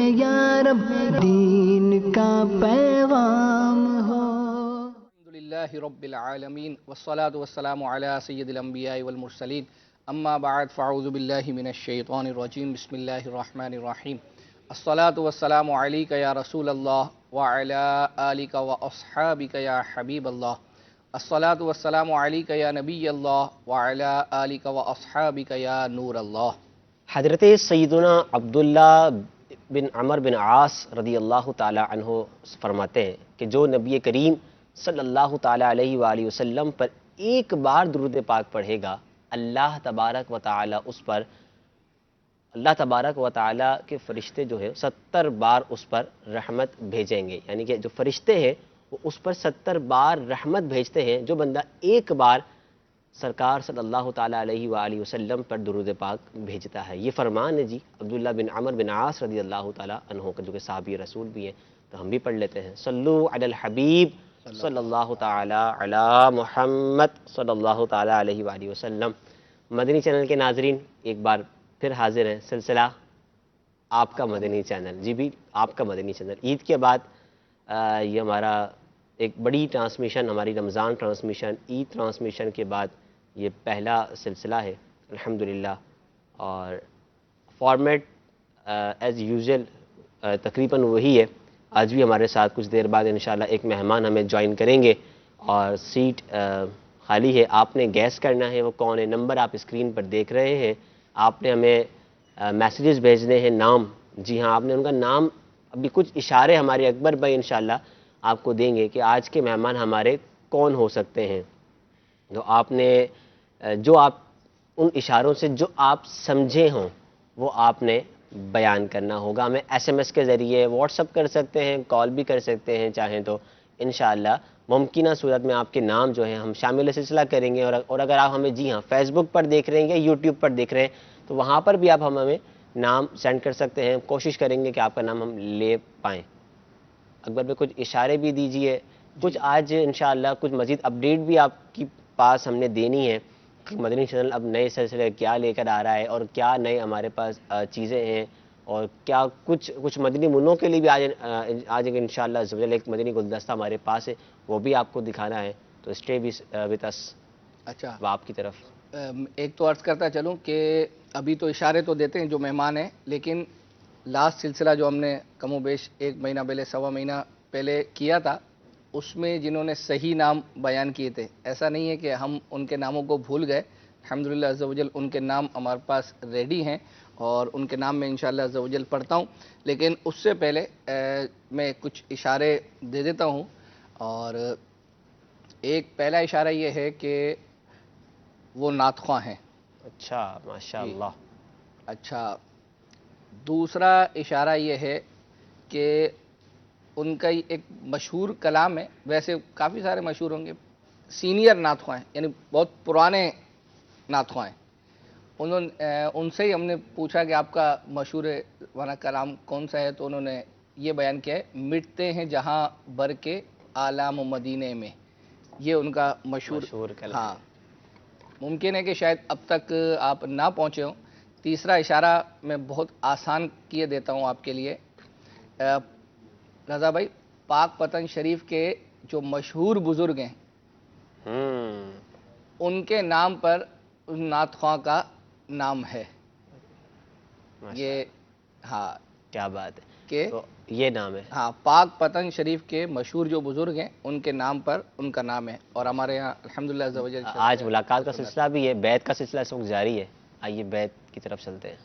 یا رب دین کا پیغام ہو. الحمدللہ رب العالمین والصلاة والسلام علی سید الانبیاء والمرسلین اما بعد فاعوذ باللہ من الشیطان الرجیم بسم اللہ الرحمن الرحیم. الصلاة والسلام علیک یا رسول اللہ وعلی آلک واصحابک یا حبیب اللہ. الصلاة والسلام علیک یا نبی اللہ وعلی آلک واصحابک یا نور اللہ. حضرت سیدنا عبداللہ بن عمر بن عاص رضی اللہ تعالی عنہ فرماتے ہیں کہ جو نبی کریم صلی اللہ تعالی علیہ وآلہ وسلم پر ایک بار درود پاک پڑھے گا، اللہ تبارک و تعالی اس پر، اللہ تبارک و تعالی کے فرشتے جو ہے 70 بار اس پر رحمت بھیجیں گے. یعنی کہ جو فرشتے ہیں وہ اس پر 70 بار رحمت بھیجتے ہیں جو بندہ ایک بار سرکار صلی اللہ تعالیٰ علیہ وآلہ وسلم پر درود پاک بھیجتا ہے. یہ فرمان ہے جی عبداللہ بن عمر بن عاص رضی اللہ تعالیٰ عنہ کا، جو کہ صحابی رسول بھی ہیں. تو ہم بھی پڑھ لیتے ہیں. صلو علی الحبیب صلی اللہ تعالیٰ علی محمد صلی اللہ تعالیٰ علیہ وآلہ وسلم. مدنی چینل کے ناظرین ایک بار پھر حاضر ہیں. سلسلہ آپ کا مدنی چینل، جی بھی آپ کا مدنی چینل. عید کے بعد یہ ہمارا ایک بڑی ٹرانسمیشن، ہماری رمضان ٹرانسمیشن، عید ٹرانسمیشن کے بعد یہ پہلا سلسلہ ہے الحمدللہ. اور فارمیٹ ایز یوزول تقریباً وہی ہے. آج بھی ہمارے ساتھ کچھ دیر بعد انشاءاللہ ایک مہمان ہمیں جوائن کریں گے اور سیٹ خالی ہے. آپ نے گیس کرنا ہے وہ کون ہے. نمبر آپ اسکرین پر دیکھ رہے ہیں. آپ نے ہمیں میسیجز بھیجنے ہیں، نام، جی ہاں آپ نے ان کا نام، ابھی کچھ اشارے ہمارے اکبر بھائی انشاءاللہ آپ کو دیں گے کہ آج کے مہمان ہمارے کون ہو سکتے ہیں. تو آپ نے جو آپ ان اشاروں سے جو آپ سمجھے ہوں وہ آپ نے بیان کرنا ہوگا. ہمیں ایس ایم ایس کے ذریعے واٹس اپ کر سکتے ہیں، کال بھی کر سکتے ہیں چاہیں تو. انشاءاللہ ممکنہ صورت میں آپ کے نام جو ہیں ہم شامل سلسلہ کریں گے. اور اگر آپ ہمیں جی ہاں فیس بک پر دیکھ رہے ہیں یا یوٹیوب پر دیکھ رہے ہیں تو وہاں پر بھی آپ ہمیں نام سینڈ کر سکتے ہیں. کوشش کریں گے کہ آپ کا نام ہم لے پائیں. اکبر میں کچھ اشارے بھی دیجئے. کچھ آج انشاءاللہ کچھ مزید اپڈیٹ بھی آپ کی پاس ہم نے دینی ہے کہ مدنی چینل اب نئے سلسلے کیا لے کر آ رہا ہے اور کیا نئے ہمارے پاس چیزیں ہیں اور کیا کچھ مدنی منوں کے لیے بھی آج انشاءاللہ زبردست ایک مدنی گلدستہ ہمارے پاس ہے، وہ بھی آپ کو دکھانا ہے. تو اسٹے وتھ اس. اچھا، اب آپ کی طرف ایک تو عرض کرتا چلوں کہ ابھی تو اشارے تو دیتے ہیں جو مہمان ہیں، لیکن لاسٹ سلسلہ جو ہم نے کم و بیش 1 مہینہ پہلے، سوا مہینہ پہلے کیا تھا، اس میں جنہوں نے صحیح نام بیان کیے تھے، ایسا نہیں ہے کہ ہم ان کے ناموں کو بھول گئے. الحمدللہ عز و جل ان کے نام ہمارے پاس ریڈی ہیں اور ان کے نام میں انشاءاللہ عز و جل پڑھتا ہوں. لیکن اس سے پہلے میں کچھ اشارے دے دیتا ہوں. اور ایک پہلا اشارہ یہ ہے کہ وہ نعت خواں ہیں. اچھا ماشاءاللہ. اچھا، دوسرا اشارہ یہ ہے کہ ان کا ایک مشہور کلام ہے، ویسے کافی سارے مشہور ہوں گے، سینئر نعت خواں ہیں، یعنی بہت پرانے نعت خواں ہیں. ان سے ہی ہم نے پوچھا کہ آپ کا مشہور والا کلام کون سا ہے، تو انہوں نے یہ بیان کیا ہے، مٹتے ہیں جہاں بر کے آلام مدینے میں. یہ ان کا مشہور کلام. ہاں، ممکن ہے کہ شاید اب تک آپ نہ پہنچے ہوں. تیسرا اشارہ میں بہت آسان کیے دیتا ہوں آپ کے لیے. رضا بھائی، پاک پتن شریف کے جو مشہور بزرگ ہیں ان کے نام پر اس نعت خواں کا نام ہے. یہ ہاں کیا بات ہے کہ تو یہ نام ہے. ہاں، پاک پتن شریف کے مشہور جو بزرگ ہیں ان کے نام پر ان کا نام ہے. اور ہمارے یہاں الحمدللہ عز و جل آج ملاقات کا سلسلہ بھی ہے، بیعت کا سلسلہ اس وقت جاری ہے. آئیے بیعت کی طرف چلتے ہیں.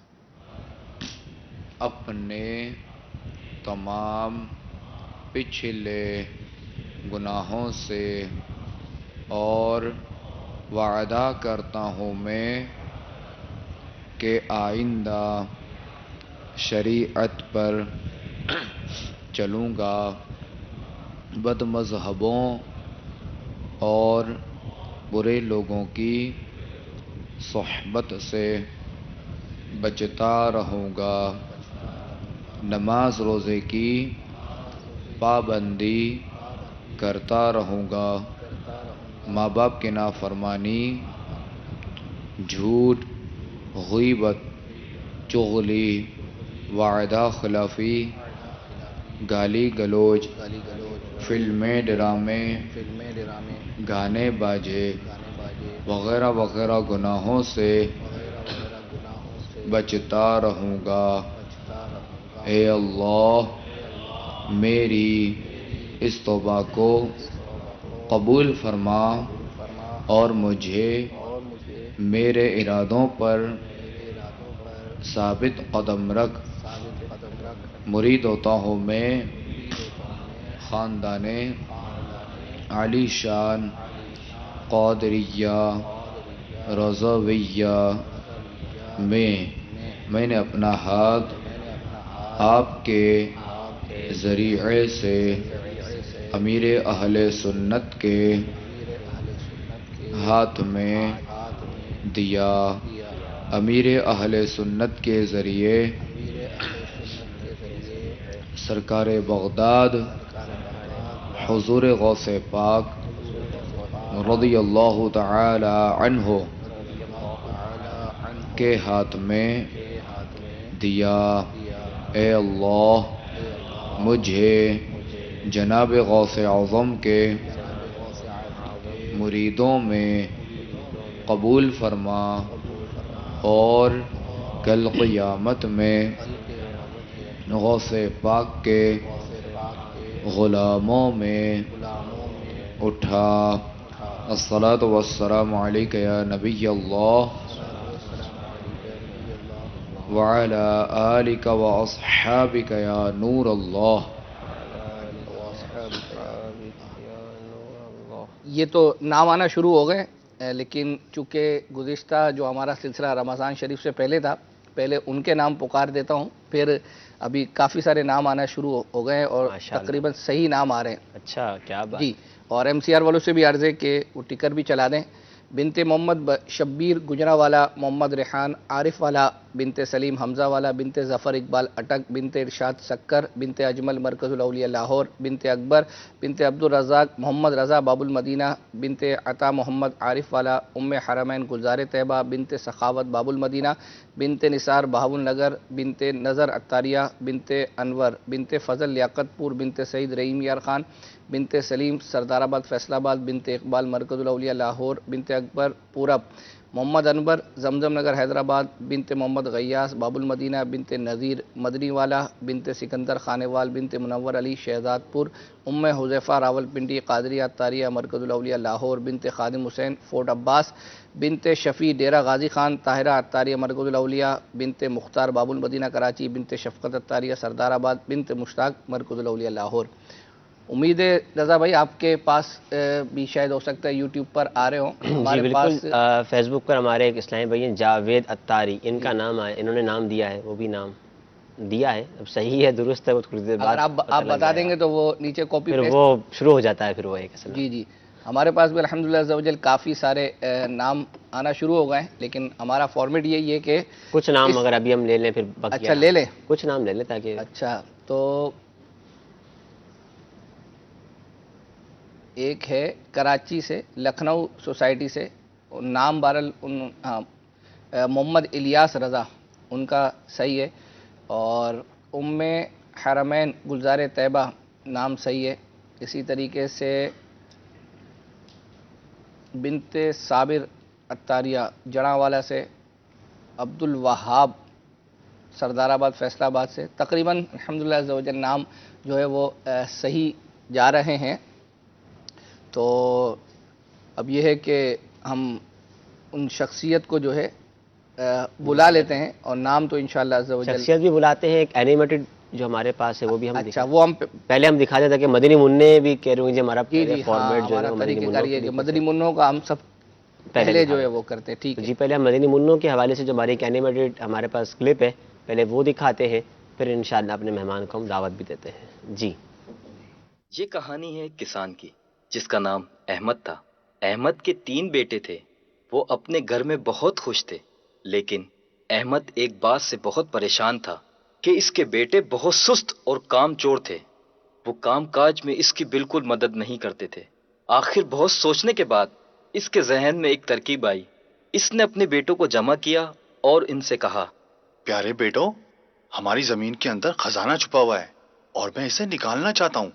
اپنے تمام پچھلے گناہوں سے اور وعدہ کرتا ہوں میں کہ آئندہ شریعت پر چلوں گا، بد مذہبوں اور برے لوگوں کی صحبت سے بچتا رہوں گا، نماز روزے کی پابندی کرتا رہوں گا، ماں باپ کی نافرمانی، جھوٹ، غیبت، چغلی وعدہ خلافی، گالی گلوچ، فلمیں ڈرامے، گانے باجے وغیرہ وغیرہ گناہوں سے بچتا رہوں گا۔ اے اللہ میری اس توبہ کو قبول فرما اور مجھے میرے ارادوں پر ثابت قدم رکھ۔ مرید ہوتا ہوں میں خاندان علی شان قادریہ رضویہ میں نے اپنا ہاتھ آپ کے ذریعے سے امیر اہل سنت کے ہاتھ میں دیا۔ امیر اہل سنت کے ذریعے سرکار بغداد حضور غوث پاک رضی اللہ تعالی عنہ کے ہاتھ میں دیا۔ اے اللہ مجھے جناب غوث اعظم کے مریدوں میں قبول فرما اور کل قیامت میں غوث پاک کے غلاموں میں اٹھا۔ الصلاۃ والسلام علیک یا نبی اللہ وعلی آلک واصحابک یا نور اللہ۔ یہ تو نام آنا شروع ہو گئے، لیکن چونکہ گزشتہ جو ہمارا سلسلہ رمضان شریف سے پہلے تھا، پہلے ان کے نام پکار دیتا ہوں، پھر ابھی کافی سارے نام آنا شروع ہو گئے ہیں اور تقریباً صحیح نام آ رہے ہیں۔ اچھا، کیا بات۔ جی، اور ایم سی آر والوں سے بھی عرض ہے کہ وہ ٹکر بھی چلا دیں۔ بنت محمد شبیر گجرانوالا، محمد ریحان عارف والا، بنت سلیم حمزہ والا، بنت ظفر اقبال اٹک، بنت ارشاد سکر، بنت اجمل مرکز الاولیاء لاہور، بنت اکبر، بنت عبد الرزاق محمد رضا باب المدینہ، بنت عطا محمد عارف والا، ام حرمین گلزار طیبہ، بنت سخاوت باب المدینہ، بنت نثار بہاول نگر، بنت نظر عطاریہ، بنت انور، بنت فضل لیاقت پور، بنت سعید رحیم یار خان، بنت سلیم سردار آباد فیصل آباد، بنت اقبال مرکز الاولیاء لاہور، بنت اکبر پورب، محمد انور زمزم نگر حیدرآباد، بنت محمد غیاس باب المدینہ، بنت نذیر مدنی والا، بنت سکندر خانیوال، بنت منور علی شہزاد پور، ام حذیفہ راول پنڈی قادریہ عطاریہ مرکز الاولیاء لاہور، بنت خادم حسین فورٹ عباس، بنت شفیع ڈیرہ غازی خان طاہرہ عطاریہ مرکز الاولیاء، بنت مختار باب المدینہ کراچی، بنت شفقت عطاریہ سردار آباد، بنت مشتاق مرکز الاولیاء لاہور۔ امید ہے رضا بھائی آپ کے پاس بھی شاید ہو سکتا ہے یوٹیوب پر آ رہے ہوں، جی ہمارے بالکل، پاس فیس بک پر ہمارے ایک اسلامی بھائی ہیں جاوید عطاری، ان کا نام آیا، انہوں نے نام دیا ہے، وہ بھی نام دیا ہے، اب صحیح ہے درست ہے، وہ تھوڑی دیر بعد اگر آپ بتا دیں گے تو وہ نیچے کاپی پھر پیسٹ۔ وہ شروع ہو جاتا ہے، پھر وہ ایک اصل۔ جی جی، ہمارے پاس بھی الحمدللہ عز و جل کافی سارے نام آنا شروع ہو گئے ہیں، لیکن ہمارا فارمیٹ یہی ہے کہ کچھ نام اگر ابھی ہم لے لیں پھر بقیہ اچھا لے لیں، کچھ نام لے لیں تاکہ اچھا تو ایک ہے کراچی سے لکھنؤ سوسائٹی سے، نام بہرحال محمد الیاس رضا ان کا صحیح ہے، اور ام حرمین گلزار طیبہ نام صحیح ہے۔ اسی طریقے سے بنت صابر عطاریہ جڑاوالا سے، عبد الوہاب سردار آباد فیصل آباد سے، تقریباً الحمدللہ عز و جل نام جو ہے وہ صحیح جا رہے ہیں۔ تو اب یہ ہے کہ ہم ان شخصیت کو جو ہے بلا لیتے ہیں، اور نام تو انشاءاللہ عز و جل شخصیت بھی بلاتے ہیں، ایک اینیمیٹڈ جو ہمارے پاس ہے وہ بھی ہم اچھا وہ ہم پہلے ہم دکھا دیتے کہ مدنی منع بھی کہہ رہے ہیں، ہمارا جی جی ہاں فارمیٹ جو ہے ہمارا وہ مدنی طریقہ منوں کار کے یہ ہے لیے کہ مدنی منوں کا ہم سب پہلے جو ہے وہ کرتے ہیں، ٹھیک ہے جی پہلے ہم مدنی منوں کے حوالے سے جو ہماری ایک اینیمیٹڈ ہمارے پاس کلپ ہے پہلے وہ دکھاتے ہیں، پھر انشاءاللہ اپنے مہمان کو ہم دعوت بھی دیتے ہیں۔ جی یہ کہانی ہے ایک کسان کی جس کا نام احمد تھا۔ احمد کے 3 بیٹے تھے، وہ اپنے گھر میں بہت خوش تھے، لیکن احمد ایک بات سے بہت پریشان تھا کہ اس کے بیٹے بہت سست اور کام چور تھے، وہ کام کاج میں اس کی بالکل مدد نہیں کرتے تھے۔ آخر بہت سوچنے کے بعد اس کے ذہن میں ایک ترکیب آئی۔ اس نے اپنے بیٹوں کو جمع کیا اور ان سے کہا، پیارے بیٹوں، ہماری زمین کے اندر خزانہ چھپا ہوا ہے اور میں اسے نکالنا چاہتا ہوں،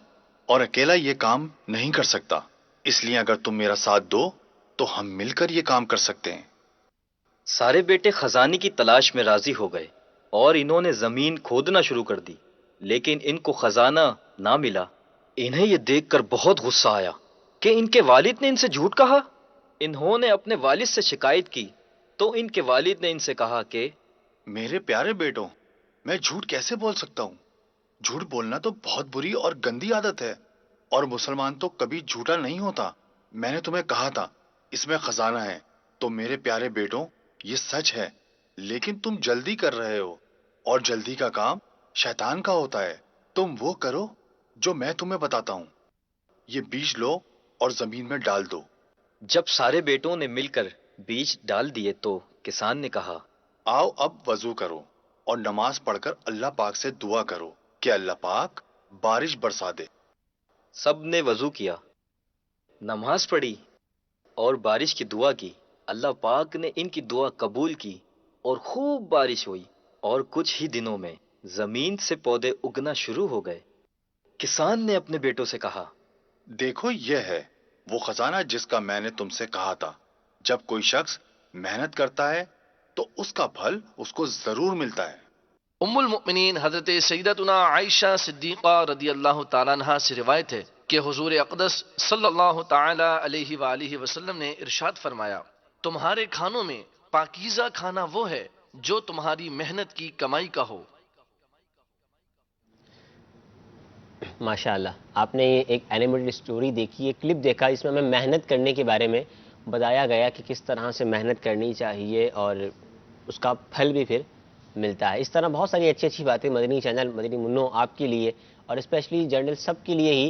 اور اکیلا یہ کام نہیں کر سکتا، اس لیے اگر تم میرا ساتھ دو تو ہم مل کر یہ کام کر سکتے ہیں۔ سارے بیٹے خزانے کی تلاش میں راضی ہو گئے اور انہوں نے زمین کھودنا شروع کر دی، لیکن ان کو خزانہ نہ ملا۔ انہیں یہ دیکھ کر بہت غصہ آیا کہ ان کے والد نے ان سے جھوٹ کہا۔ انہوں نے اپنے والد سے شکایت کی تو ان کے والد نے ان سے کہا کہ میرے پیارے بیٹوں، میں جھوٹ کیسے بول سکتا ہوں؟ جھوٹ بولنا تو بہت بری اور گندی عادت ہے، اور مسلمان تو کبھی جھوٹا نہیں ہوتا۔ میں نے تمہیں کہا تھا اس میں خزانہ ہے، تو میرے پیارے بیٹوں یہ سچ ہے، لیکن تم جلدی کر رہے ہو، اور جلدی کا کام شیطان کا ہوتا ہے۔ تم وہ کرو جو میں تمہیں بتاتا ہوں، یہ بیج لو اور زمین میں ڈال دو۔ جب سارے بیٹوں نے مل کر بیج ڈال دیے تو کسان نے کہا، آؤ اب وضو کرو اور نماز پڑھ کر اللہ پاک سے دعا کرو کہ اللہ پاک بارش برسا دے۔ سب نے وضو کیا، نماز پڑھی اور بارش کی دعا کی۔ اللہ پاک نے ان کی دعا قبول کی اور خوب بارش ہوئی، اور کچھ ہی دنوں میں زمین سے پودے اگنا شروع ہو گئے۔ کسان نے اپنے بیٹوں سے کہا، دیکھو یہ ہے وہ خزانہ جس کا میں نے تم سے کہا تھا۔ جب کوئی شخص محنت کرتا ہے تو اس کا پھل اس کو ضرور ملتا ہے۔ ام المؤمنین حضرت سیدتنا عائشہ صدیقہ رضی اللہ تعالیٰ عنہ سے روایت ہے کہ حضور اقدس صلی اللہ تعالی علیہ وآلہ وسلم نے ارشاد فرمایا، تمہارے کھانوں میں پاکیزہ کھانا وہ ہے جو تمہاری محنت کی کمائی کا ہو۔ ماشاءاللہ، آپ نے ایک اینیمیٹڈ اسٹوری دیکھی، ایک کلپ دیکھا، اس میں ہمیں محنت کرنے کے بارے میں بتایا گیا کہ کس طرح سے محنت کرنی چاہیے اور اس کا پھل بھی پھر ملتا ہے۔ اس طرح بہت ساری اچھی اچھی باتیں مدنی چینل، مدنی منو آپ کے لیے اور اسپیشلی جرنل سب کے لیے ہی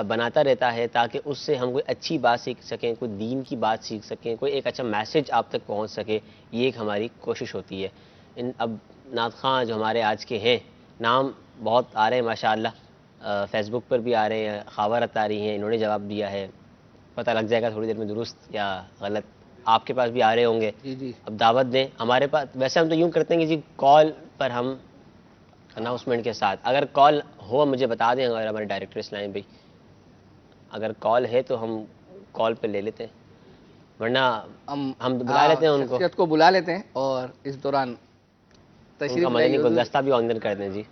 بناتا رہتا ہے، تاکہ اس سے ہم کوئی اچھی بات سیکھ سکیں، کوئی دین کی بات سیکھ سکیں، کوئی ایک اچھا میسج آپ تک پہنچ سکے، یہ ایک ہماری کوشش ہوتی ہے۔ اب نعت خواں جو ہمارے آج کے ہیں، نام بہت آ رہے ہیں ماشاءاللہ، فیس بک پر بھی آ رہے ہیں، خاورت آ رہی ہیں، انہوں نے جواب دیا ہے، پتہ لگ جائے گا تھوڑی دیر میں درست یا غلط۔ آپ کے پاس بھی آ رہے ہوں گے، جی اب دعوت دیں ہمارے پاس۔ ویسے ہم تو یوں کرتے ہیں کہ جی کال پر ہم اناؤنسمنٹ کے ساتھ، اگر کال ہو مجھے بتا دیں، اگر ہمارے ڈائریکٹر اسلام بھائی اگر کال ہے تو ہم کال پہ لے لیتے ہیں، ورنہ ہم بلا لیتے ہیں ان کو، شخصیت کو بلا لیتے ہیں اور اس دوران ان تشریف کا لائیے مدنی حضور۔ گلدستہ بھی آن کر دیں جی۔